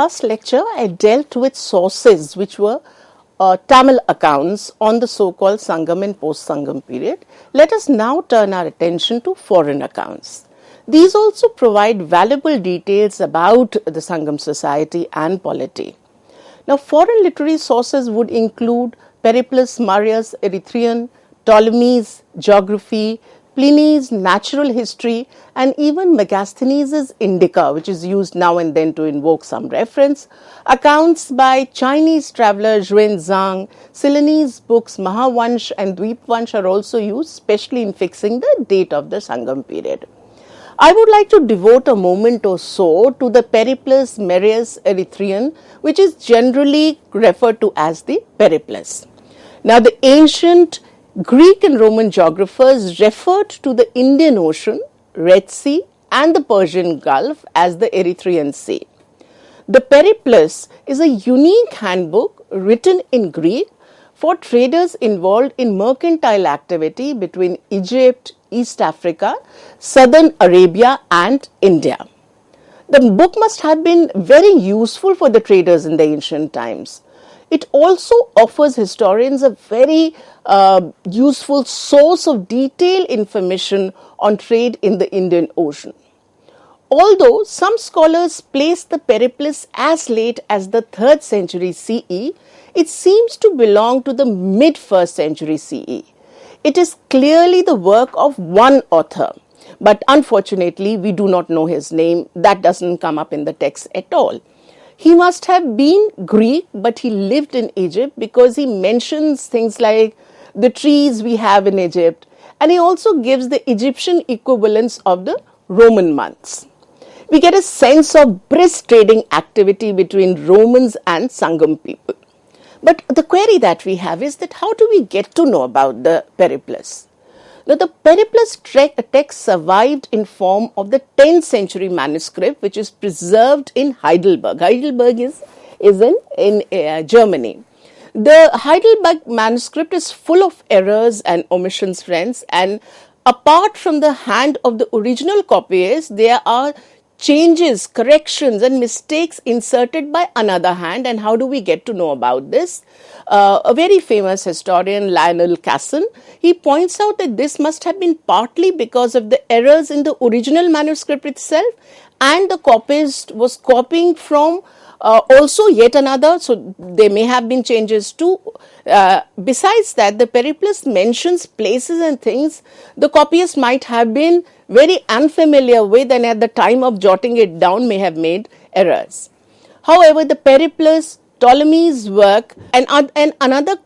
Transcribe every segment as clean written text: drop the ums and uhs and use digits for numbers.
last lecture, I dealt with sources which were Tamil accounts on the so-called Sangam and post-Sangam period. Let us now turn our attention to foreign accounts. These also provide valuable details about the Sangam society and polity. Now, foreign literary sources would include Periplus Marius Erythraean, Ptolemy's geography, Pliny's natural history, and even Megasthenes' Indica, which is used now and then to invoke some reference. Accounts by Chinese traveller Xuanzang, Ceylonese books Mahavansh and Dweepvansh are also used, especially in fixing the date of the Sangam period. I would like to devote a moment or so to the Periplus Marius Erythraean, which is generally referred to as the Periplus. Now, the ancient Greek and Roman geographers referred to the Indian Ocean, Red Sea, and the Persian Gulf as the Erythraean Sea. The Periplus is a unique handbook written in Greek for traders involved in mercantile activity between Egypt, East Africa, southern Arabia, and India. The book must have been very useful for the traders in the ancient times. It also offers historians a very useful source of detailed information on trade in the Indian Ocean. Although some scholars place the Periplus as late as the 3rd century CE, it seems to belong to the mid-1st century CE. It is clearly the work of one author, but unfortunately we do not know his name. That doesn't come up in the text at all. He must have been Greek, but he lived in Egypt because he mentions things like the trees we have in Egypt, and he also gives the Egyptian equivalents of the Roman months. We get a sense of brisk trading activity between Romans and Sangam people. But the query that we have is that how do we get to know about the Periplus? Now, the Periplus text survived in form of the 10th century manuscript, which is preserved in Heidelberg. Heidelberg is in Germany. The Heidelberg manuscript is full of errors and omissions, friends, and apart from the hand of the original copyist, there are changes, corrections, and mistakes inserted by another hand. And how do we get to know about this? A very famous historian, Lionel Casson, he points out that this must have been partly because of the errors in the original manuscript itself, and the copyist was copying from also yet another, so there may have been changes too. Besides that, the Periplus mentions places and things the copyist might have been very unfamiliar with, and at the time of jotting it down may have made errors. However, the Periplus, Ptolemy's work, and another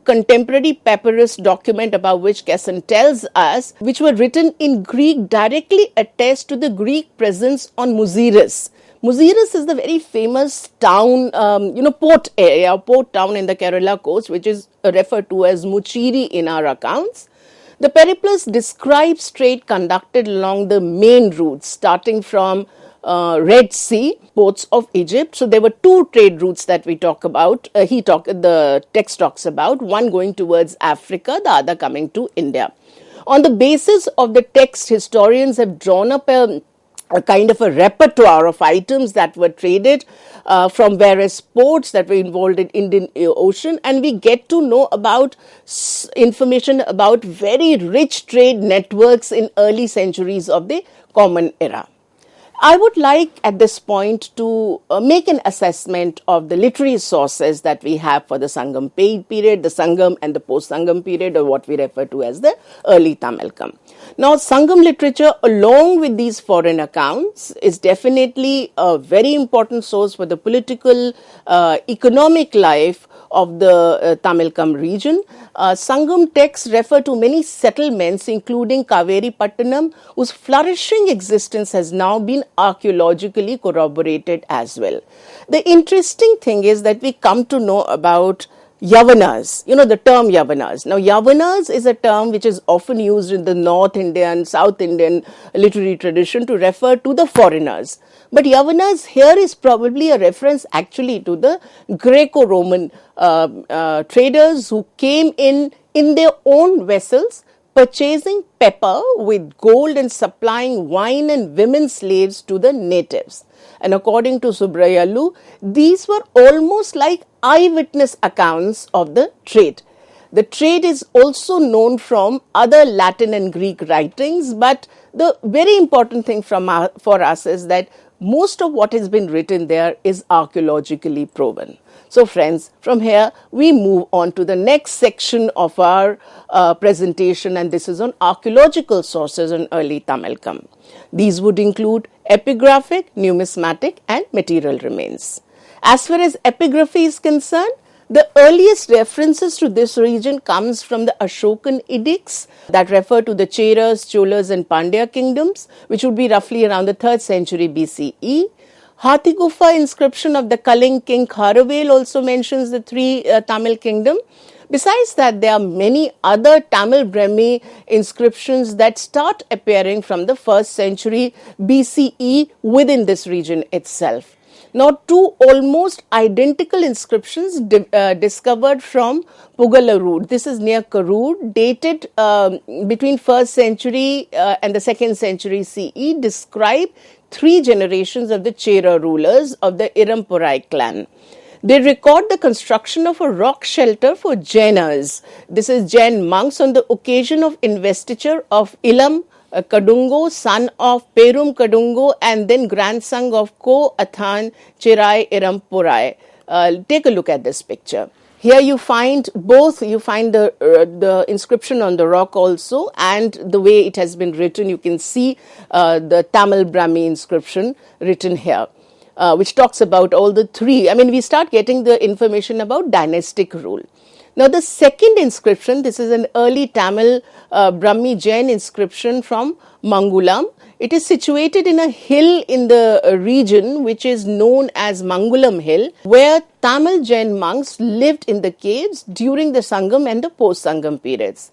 contemporary papyrus document about which Casson tells us, which were written in Greek, directly attest to the Greek presence on Muziris. Muziris is the very famous town, port area, port town in the Kerala coast, which is referred to as Muchiri in our accounts. The Periplus describes trade conducted along the main routes, starting from Red Sea, ports of Egypt. So there were two trade routes that we talk about. The text talks about, one going towards Africa, the other coming to India. On the basis of the text, historians have drawn up a kind of a repertoire of items that were traded from various ports that were involved in Indian Ocean, and we get to know about information about very rich trade networks in early centuries of the Common Era. I would like at this point to make an assessment of the literary sources that we have for the Sangam period, the Sangam and the post-Sangam period, or what we refer to as the early Tamilakam. Now, Sangam literature, along with these foreign accounts, is definitely a very important source for the political, economic life of the Tamilakam region. Sangam texts refer to many settlements, including Kaveri Pattanam, whose flourishing existence has now been archaeologically corroborated as well. The interesting thing is that we come to know about Yavanas, the term Yavanas. Now, Yavanas is a term which is often used in the North Indian, South Indian literary tradition to refer to the foreigners. But Yavanas here is probably a reference actually to the Greco-Roman traders who came in their own vessels, purchasing pepper with gold and supplying wine and women slaves to the natives. And according to Subrayalu, these were almost like eyewitness accounts of the trade. The trade is also known from other Latin and Greek writings, but the very important thing for us is that most of what has been written there is archaeologically proven. So friends, from here we move on to the next section of our presentation, and this is on archaeological sources on early Tamilakam. These would include epigraphic, numismatic and material remains. As far as epigraphy is concerned, the earliest references to this region comes from the Ashokan edicts that refer to the Cheras, Cholas and Pandya kingdoms, which would be roughly around the 3rd century BCE. Hathigufa inscription of the Kaling king Kharavel also mentions the three Tamil kingdom. Besides that, there are many other Tamil Brahmi inscriptions that start appearing from the 1st century BCE within this region itself. Now, two almost identical inscriptions discovered from Pugalarud. This is near Karur, dated between 1st century and the 2nd century CE, describe 3 generations of the Chera rulers of the Irampurai clan. They record the construction of a rock shelter for Jainas. This is Jain monks on the occasion of investiture of Ilam Kadungo, son of Perum Kadungo, and then grandson of Ko Athan Chirai Irampurai. Take a look at this picture. Here you find both, you find the inscription on the rock also, and the way it has been written. You can see the Tamil Brahmi inscription written here, which talks about all the three. I mean, we start getting the information about dynastic rule. Now, the second inscription, this is an early Tamil Brahmi Jain inscription from Mangulam. It is situated in a hill in the region which is known as Mangulam Hill, where Tamil Jain monks lived in the caves during the Sangam and the post-Sangam periods.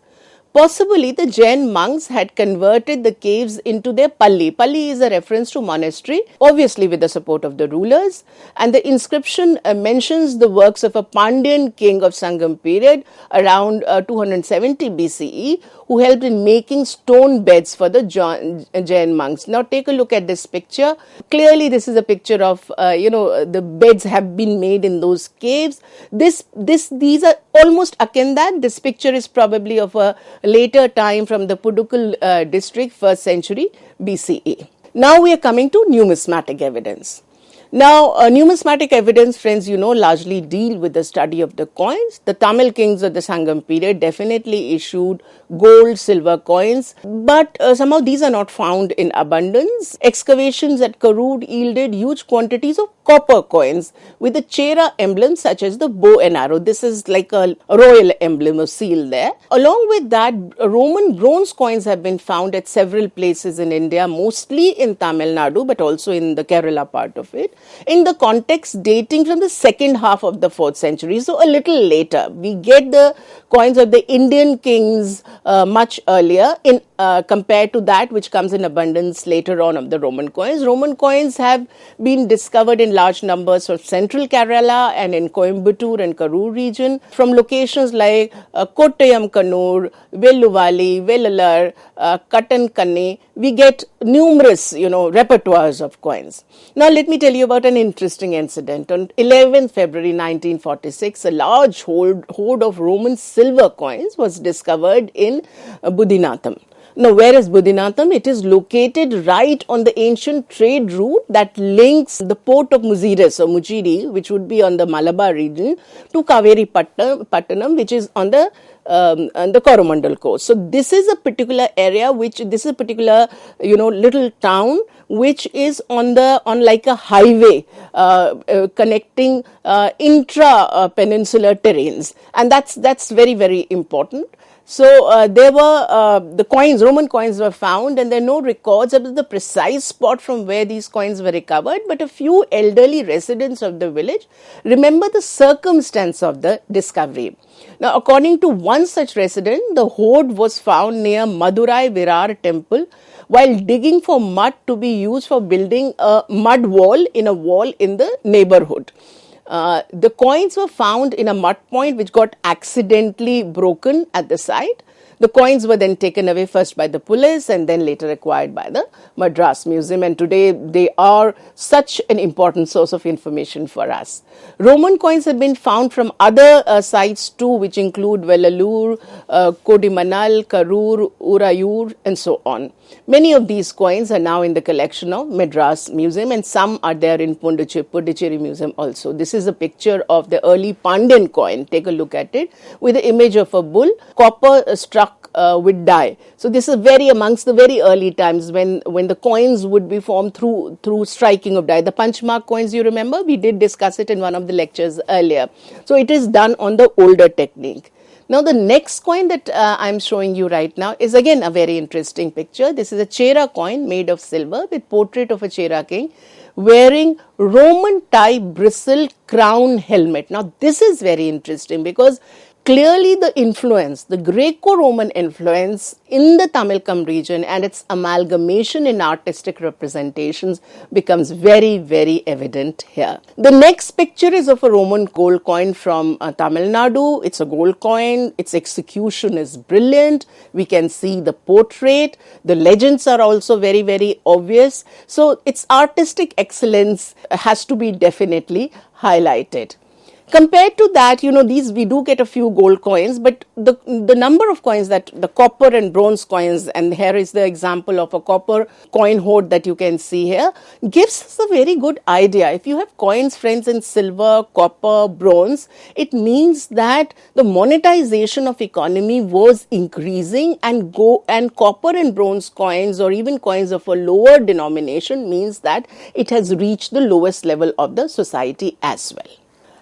Possibly the Jain monks had converted the caves into their palli. Palli is a reference to monastery, obviously with the support of the rulers. And the inscription mentions the works of a Pandyan king of Sangam period around 270 BCE, who helped in making stone beds for the Jain monks. Now take a look at this picture. Clearly this is a picture of, the beds have been made in those caves. These are almost akin that. This picture is probably of a later time from the Pudukal district, 1st century BCE. Now we are coming to numismatic evidence. Now, numismatic evidence, friends, largely deal with the study of the coins. The Tamil kings of the Sangam period definitely issued gold, silver coins, but somehow these are not found in abundance. Excavations at Karud yielded huge quantities of copper coins with the Chera emblem such as the bow and arrow. This is like a royal emblem or seal there. Along with that, Roman bronze coins have been found at several places in India, mostly in Tamil Nadu, but also in the Kerala part of it, in the context dating from the second half of the 4th century. So a little later, we get the coins of the Indian kings much earlier in compared to that which comes in abundance later on of the Roman coins. Roman coins have been discovered in large numbers from central Kerala and in Coimbatore and Karur region from locations like Kottayam Kannur, Velluvali, Vellalar, Kattankanni. We get numerous, repertoires of coins. Now let me tell you about an interesting incident. On 11th February 1946, a large hoard of Roman silver coins was discovered in Budinatham. Now, where is Budinatham? It is located right on the ancient trade route that links the port of Muziris or Mujiri, which would be on the Malabar region, to Kaveri Pattanam, which is on the Coromandel coast. So this is a particular area little town which is on like a highway connecting intra peninsular terrains, and that's very, very important. So there were the coins, Roman coins were found, and there are no records of the precise spot from where these coins were recovered, but a few elderly residents of the village remember the circumstance of the discovery. Now, according to one such resident, the hoard was found near Madurai Virar temple while digging for mud to be used for building a mud wall in the neighborhood. The coins were found in a mud point which got accidentally broken at the site. The coins were then taken away first by the police and then later acquired by the Madras Museum, and today they are such an important source of information for us. Roman coins have been found from other sites too, which include Velalur, Kodimanal, Karur, Urayur, and so on. Many of these coins are now in the collection of Madras Museum, and some are there in Pondicherry Museum also. This is a picture of the early Pandyan coin. Take a look at it, with the image of a bull, copper struck with dye. So this is amongst the very early times when the coins would be formed through striking of dye. The punchmark coins, you remember, we did discuss it in one of the lectures earlier. So it is done on the older technique. Now the next coin that I'm showing you right now is again a very interesting picture. This is a Chera coin made of silver with portrait of a Chera king wearing Roman type bristle crown helmet. Now this is very interesting because clearly the influence, the Greco-Roman influence in the Tamilakam region and its amalgamation in artistic representations becomes very, very evident here. The next picture is of a Roman gold coin from Tamil Nadu. It's a gold coin. Its execution is brilliant. We can see the portrait. The legends are also very, very obvious. So its artistic excellence has to be definitely highlighted. Compared to that, we do get a few gold coins, but the number of coins that the copper and bronze coins, and here is the example of a copper coin hoard that you can see here, gives us a very good idea. If you have coins, friends, in silver, copper, bronze, it means that the monetization of economy was increasing, and copper and bronze coins, or even coins of a lower denomination, means that it has reached the lowest level of the society as well.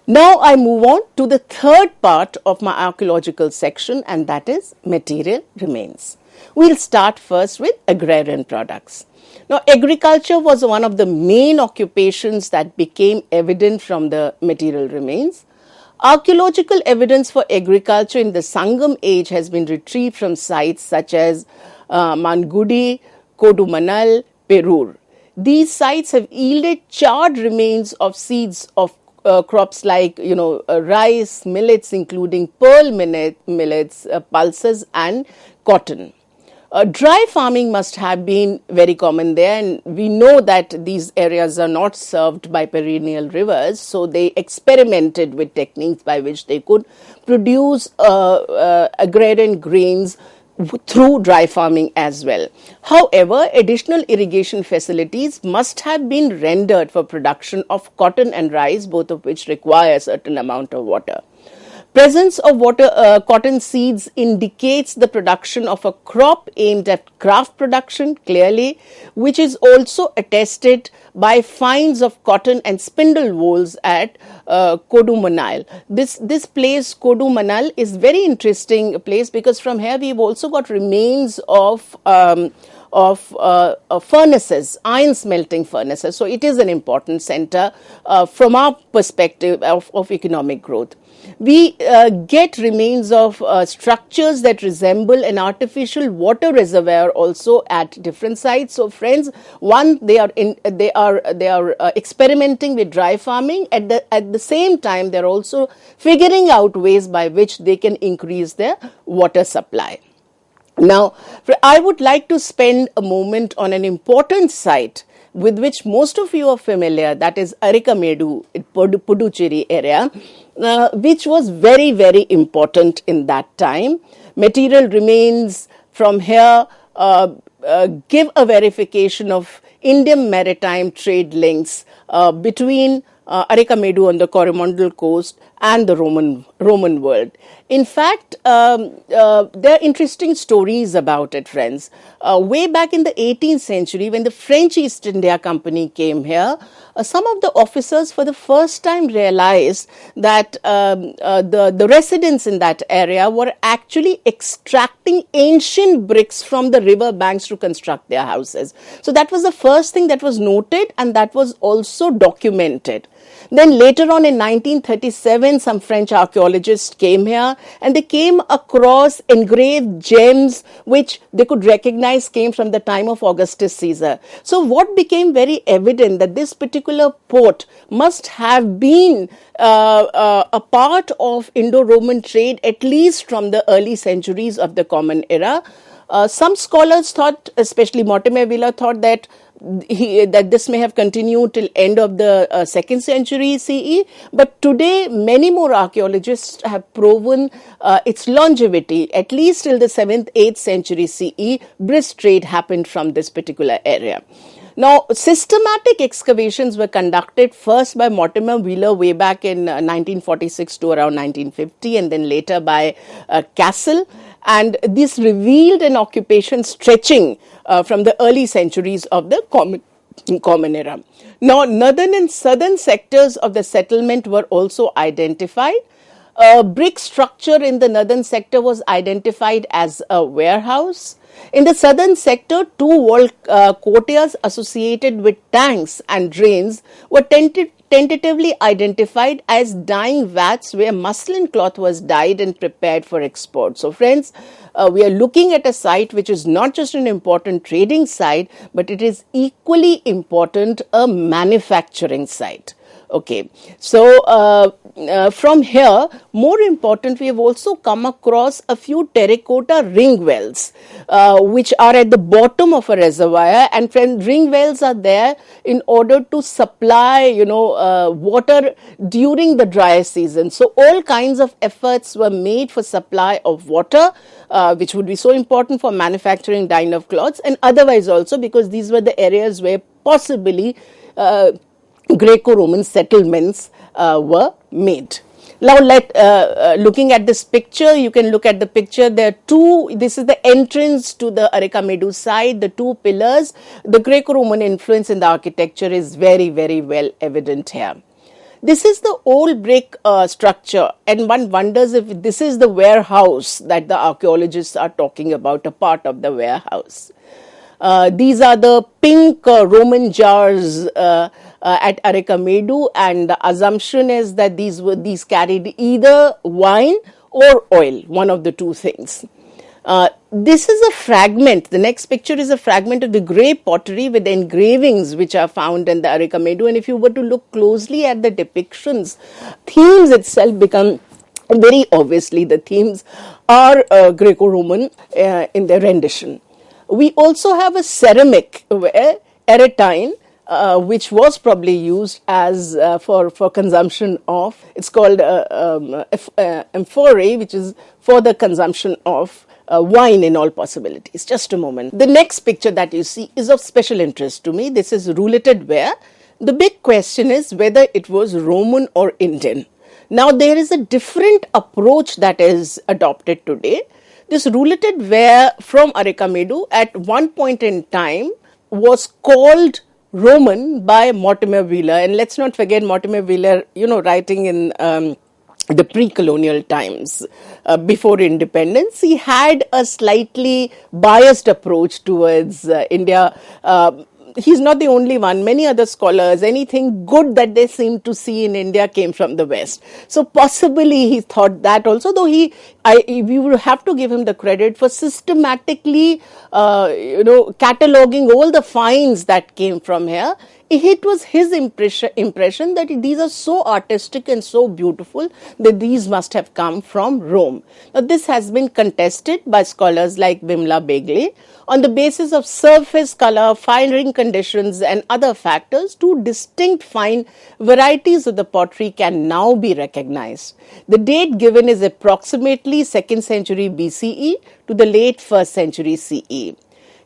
Now I move on to the third part of my archaeological section, and that is material remains. We'll start first with agrarian products. Now agriculture was one of the main occupations that became evident from the material remains. Archaeological evidence for agriculture in the Sangam age has been retrieved from sites such as Mangudi, Kodumanal, Perur. These sites have yielded charred remains of seeds of crops like rice, millets, including pearl millets, pulses, and cotton. Dry farming must have been very common there, and we know that these areas are not served by perennial rivers, so they experimented with techniques by which they could produce agrarian grains through dry farming as well. However, additional irrigation facilities must have been rendered for production of cotton and rice, both of which require a certain amount of water. Presence of cotton seeds indicates the production of a crop aimed at craft production, clearly, which is also attested by finds of cotton and spindle wools at Kodumanal. This place, Kodumanal, is very interesting place because from here we've also got remains of furnaces, iron smelting furnaces. So it is an important center from our perspective of economic growth. We get remains of structures that resemble an artificial water reservoir also at different sites. So, friends, one, they are experimenting with dry farming. At the same time, they are also figuring out ways by which they can increase their water supply. Now, I would like to spend a moment on an important site with which most of you are familiar, that is Arikamedu, Puducherry area, which was very, very important in that time. Material remains from here give a verification of Indian maritime trade links between Arikamedu on the Coromandel coast and the Roman world. In fact, there are interesting stories about it, friends. Way back in the 18th century, when the French East India Company came here, some of the officers for the first time realized that the residents in that area were actually extracting ancient bricks from the river banks to construct their houses. So that was the first thing that was noted, and that was also documented. Then later on in 1937, some French archaeologists came here and they came across engraved gems which they could recognize came from the time of Augustus Caesar. So what became very evident that this particular port must have been a part of Indo-Roman trade, at least from the early centuries of the Common Era. Some scholars thought, especially Mortimer Wheeler, thought that this may have continued till end of the 2nd century CE, but today many more archaeologists have proven its longevity. At least till the 7th, 8th century CE, brisk trade happened from this particular area. Now, systematic excavations were conducted first by Mortimer Wheeler way back in 1946 to around 1950, and then later by Castle. And this revealed an occupation stretching from the early centuries of the Common Era. Now, northern and southern sectors of the settlement were also identified. A brick structure in the northern sector was identified as a warehouse. In the southern sector, 2 wall courtyards associated with tanks and drains were tentatively identified as dyeing vats where muslin cloth was dyed and prepared for export. So friends, we are looking at a site which is not just an important trading site, but it is equally important a manufacturing site. Okay, so from here, more important, we have also come across a few terracotta ring wells, which are at the bottom of a reservoir, and ring wells are there in order to supply, water during the dry season. So all kinds of efforts were made for supply of water, which would be so important for manufacturing dyeing of cloths, and otherwise also because these were the areas where possibly Greco-Roman settlements were made. Now, looking at this picture, you can look at the picture. There are 2, this is the entrance to the Arikamedu side, the 2 pillars. The Greco-Roman influence in the architecture is very, very well evident here. This is the old brick structure, and one wonders if this is the warehouse that the archaeologists are talking about, a part of the warehouse. These are the pink Roman jars at Arikamedu, and the assumption is that these carried either wine or oil, one of the 2 things. This is a fragment. The next picture is a fragment of the grey pottery with engravings which are found in the Arikamedu, and if you were to look closely at the depictions, themes itself become very obviously the themes are Greco-Roman in their rendition. We also have a ceramic where eretine, which was probably used as for consumption of, it's called amphorae, which is for the consumption of wine in all possibilities. Just a moment. The next picture that you see is of special interest to me. This is rouleted ware. The big question is whether it was Roman or Indian. Now, there is a different approach that is adopted today. This rouleted ware from Arikamedu at one point in time was called Roman by Mortimer Wheeler. And let's not forget Mortimer Wheeler, writing in the pre-colonial times, before independence. He had a slightly biased approach towards India. He's not the only one. Many other scholars, anything good that they seem to see in India came from the West. So possibly he thought that also, though we would have to give him the credit for systematically, cataloging all the finds that came from here. It was his impression that these are so artistic and so beautiful that these must have come from Rome. Now, this has been contested by scholars like Bimla Begley. On the basis of surface color, firing conditions, and other factors, 2 distinct fine varieties of the pottery can now be recognized. The date given is approximately 2nd century BCE to the late 1st century CE.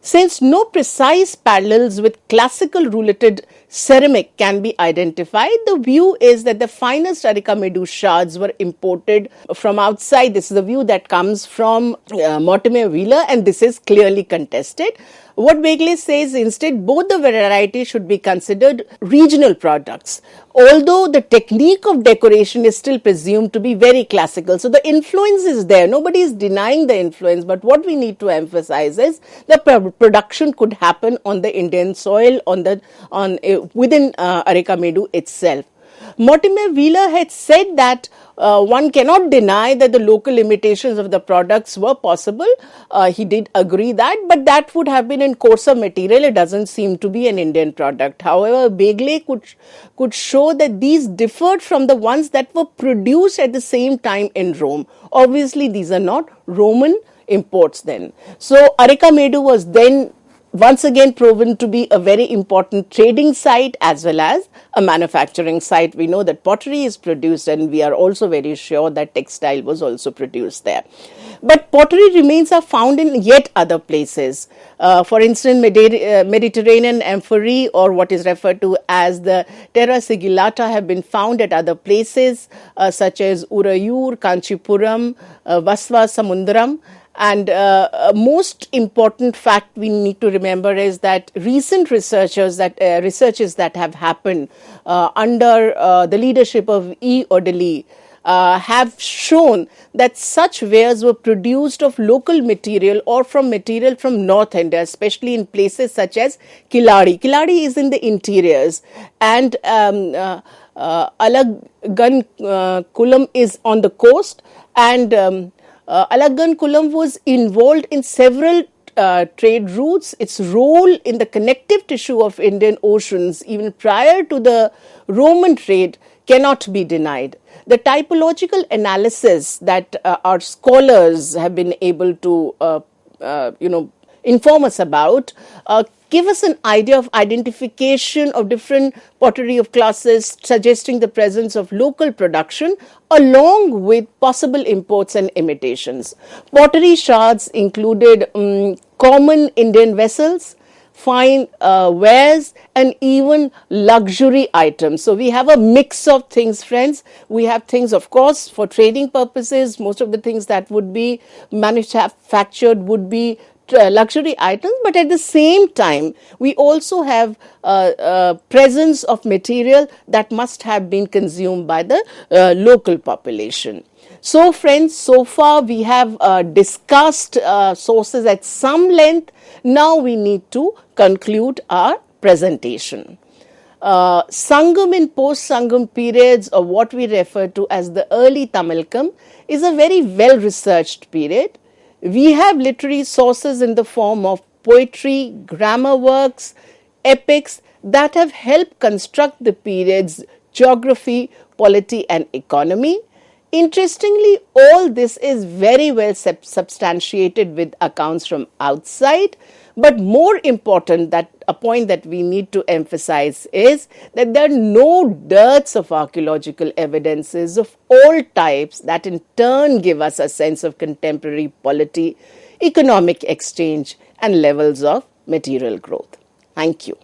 Since no precise parallels with classical rouleted ceramic can be identified, the view is that the finest Arikamedu shards were imported from outside. This is the view that comes from Mortimer Wheeler, and this is clearly contested. What Begley says, instead, both the varieties should be considered regional products, although the technique of decoration is still presumed to be very classical. So the influence is there. Nobody is denying the influence, but what we need to emphasize is the production could happen on the Indian soil, within Arikamedu itself. Mortimer Wheeler had said that one cannot deny that the local imitations of the products were possible. He did agree that, but that would have been in coarser material. It doesn't seem to be an Indian product. However, Begley could show that these differed from the ones that were produced at the same time in Rome. Obviously, these are not Roman imports then. So Arikamedu was then once again proven to be a very important trading site as well as a manufacturing site. We know that pottery is produced, and we are also very sure that textile was also produced there. But pottery remains are found in yet other places. For instance, Mediterranean amphorae, or what is referred to as the terra sigillata, have been found at other places such as Urayur, Kanchipuram, Vasva Samundaram. And a most important fact we need to remember is that recent researches that have happened under the leadership of E. Odeli have shown that such wares were produced of local material or from material from North India, especially in places such as Kiladi. Kiladi is in the interiors, and Alaggan Kulam is on the coast, and Alaggan Kulam was involved in several trade routes. Its role in the connective tissue of Indian oceans, even prior to the Roman trade, cannot be denied. The typological analysis that our scholars have been able to, inform us about, give us an idea of identification of different pottery of classes, suggesting the presence of local production along with possible imports and imitations. Pottery shards included common Indian vessels, fine wares, and even luxury items. So we have a mix of things, friends. We have things, of course, for trading purposes. Most of the things that would be manufactured would be luxury items, but at the same time, we also have presence of material that must have been consumed by the local population. So, friends, so far we have discussed sources at some length. Now we need to conclude our presentation. Sangam and post-Sangam periods, or what we refer to as the early Tamilakam, is a very well-researched period. We have literary sources in the form of poetry, grammar works, epics that have helped construct the period's geography, polity, and economy. Interestingly, all this is very well substantiated with accounts from outside, but more important, that a point that we need to emphasize is that there are no dearths of archaeological evidences of all types that in turn give us a sense of contemporary polity, economic exchange, and levels of material growth. Thank you.